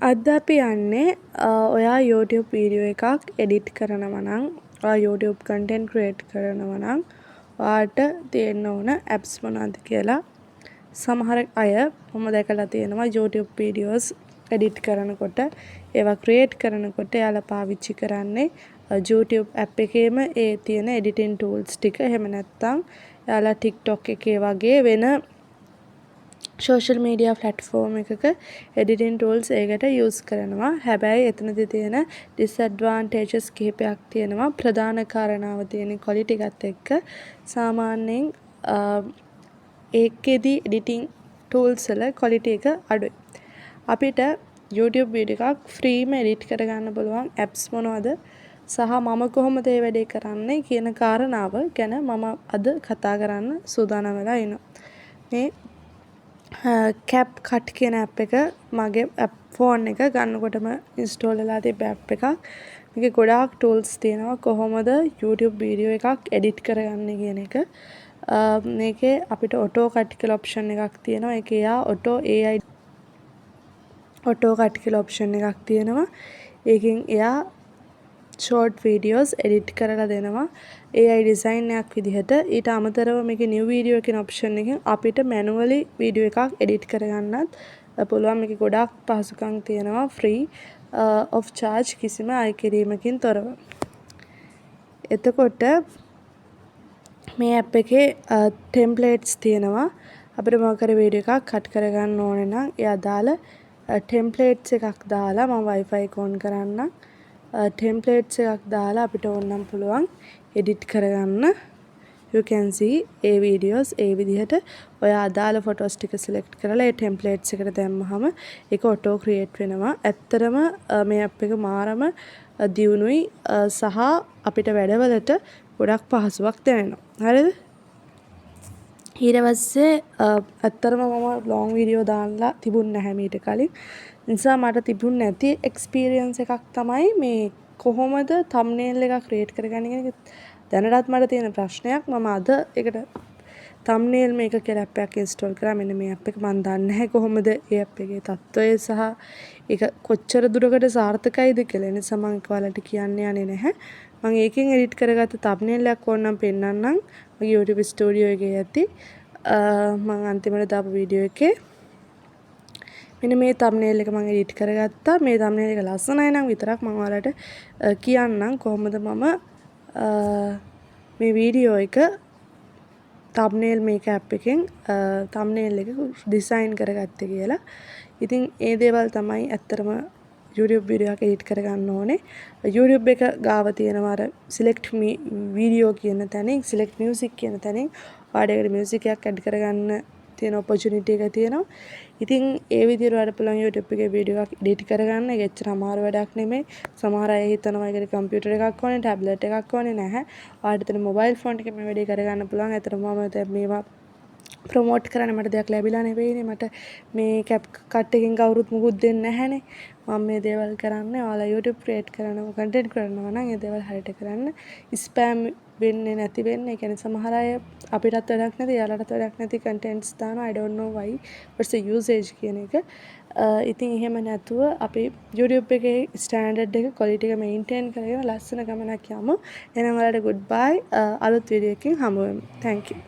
අද අපි යන්නේ ඔයා YouTube වීඩියෝ එකක් එඩිට් කරනවා නම් ඔයා YouTube content create කරනවා නම් ඔයාට තියෙන්න ඕන apps මොනවද කියලා. සමහර අය මම දැකලා තියෙනවා YouTube videos edit කරනකොට ඒවා create කරනකොට එයාලා පාවිච්චි කරන්නේ YouTube app එකේම ඒ තියෙන editing tools ටික. එහෙම නැත්නම් එයාලා TikTok එකේ වගේ වෙන social media platform එකක editing tools ඒකට use කරනවා. හැබැයි එතනදී තියෙන disadvantages කිහිපයක් තියෙනවා. ප්‍රධාන කාරණාව තියෙන quality එකත් එක්ක සාමාන්‍යයෙන් ඒකෙදී editing tools වල quality එක අඩුයි. අපිට YouTube වීඩියෝ එකක් ෆ්‍රීම edit කරගන්න පුළුවන් apps මොනවද සහ මම කොහොමද මේ වැඩේ කරන්නේ කියන කාරණාව ගැන මම අද කතා කරන්න සූදානම් වෙලා ඉනවා. මේ CapCut කියන app එක මගේ ෆෝන් එක ගන්නකොටම install වෙලා තිබ්බ app එකක්. මේකේ ගොඩාක් tools තියෙනවා කොහොමද YouTube වීඩියෝ එකක් edit කරගන්නේ කියන එක. මේකේ අපිට auto cut කියලා option එකක් තියෙනවා. ඒකේ යා auto cut කියලා option එකක් තියෙනවා. ඒකෙන් එයා short videos edit කරලා දෙනවා AI design එකක් විදිහට. ඊට අමතරව මේකේ new video කියන option එකෙන් අපිට manually video එකක් edit කරගන්නත් පුළුවන්. මේකේ ගොඩාක් පහසුකම් තියෙනවා free of charge කිසිම අය කිරීමකින් තොරව. එතකොට මේ app එකේ templates තියෙනවා. අපිට මොකක් හරි video එකක් cut කරගන්න ඕනේ නම් ඒ අදාළ templates එකක් දාලා මම wifi එක on කරන්නම්. templates එකක් දාලා අපිට ඕනනම් පුළුවන් edit කරගන්න. you can see A videos ඒ විදිහට ඔයා අදාළ photos ටික select කරලා ඒ templates එකට දැම්මහම ඒක auto create වෙනවා. ඇත්තටම මේ app එක මාරම දියුණුයි සහ අපිට වැඩවලට ගොඩක් පහසුවක් දැනෙනවා. හරිද? ඊට පස්සේ ඇත්තටම මම long video දාන්නලා තිබුණ නැහැ මීට කලින්. නිසා මට තිබුණ නැති experience එකක් තමයි මේ කොහොමද thumbnail එකක් create කරගන්නේ කියන එක. දැනටත් මට තියෙන ප්‍රශ්නයක්. මම අද ඒකට thumbnail මේක කියලා app එකක් install කරා. මෙන්න මේ app එක මම දන්නේ නැහැ කොහොමද ඒ app එකේ තත්ත්වය සහ ඒක කොච්චර දුරකට සාර්ථකයිද කියලා. ඒ නිසා මම ඔයාලට කියන්න යන්නේ නැහැ. මම ඒකෙන් edit කරගත්ත thumbnail එකක් ඕනනම් පෙන්නන්නම්. මගේ YouTube studio එකේ ඇති මම අන්තිමට දාපු වීඩියෝ එකේ මෙන්න මේ thumbnail එක මම edit කරගත්තා. මේ thumbnail එක ලස්සනයි නම් විතරක් මම ඔයාලට කියන්නම් කොහොමද මම මේ වීඩියෝ එක thumbnail මේක app එකෙන් thumbnail එක design කරගත්තේ කියලා. ඉතින් ඒ දේවල් තමයි ඇත්තටම YouTube වීඩියෝ එකක් edit කරගන්න ඕනේ. YouTube එක ගාව තියෙනවා අර select video කියන තැනින් select music කියන තැනින් ඔයාලට music එකක් add කරගන්න තියෙන opportunity එක තියෙනවා. ඉතින් ඒ විදිහට ඔයාලට පුළුවන් YouTube එකේ වීඩියෝ එකක් edit කරගන්න. ඒක එච්චර අමාරු වැඩක් නෙමෙයි. සමහර අය හිතනවා ඒකට කම්පියුටර් එකක් ඕනේ, ටැබ්ලට් එකක් ඕනේ නැහැ. ඔයාලට තියෙන මොබයිල් ෆෝන් එකේ මේ වැඩේ කරගන්න පුළුවන්. ඒතර මම දැන් මේවා ප්‍රොමෝට් කරන්න මට දෙයක් ලැබිලා නෙවෙයිනේ. මට මේ CapCut එකෙන් කවුරුත් මුකුත් දෙන්නේ නැහැනේ. මම මේ දේවල් කරන්නේ ඔයාලා YouTube create කරනවා, content කරනවා නම් ඒ දේවල් හරියට කරන්න. spam වෙන්නේ නැති වෙන්න. ඒ කියන්නේ සමහර අය අපිටත් වැඩක් නැති, යාළුවටත් වැඩක් නැති contents දානවා. I don't know why. what's the usage කියන එක. ඉතින් එහෙම නැතුව අපි YouTube එකේ standard එක quality එක maintain කරගෙන ලස්සන ගමනක් යමු. එහෙනම් ඔයාලට goodbye. අලුත් වීඩියෝ එකකින් හමු වෙමු. Thank you.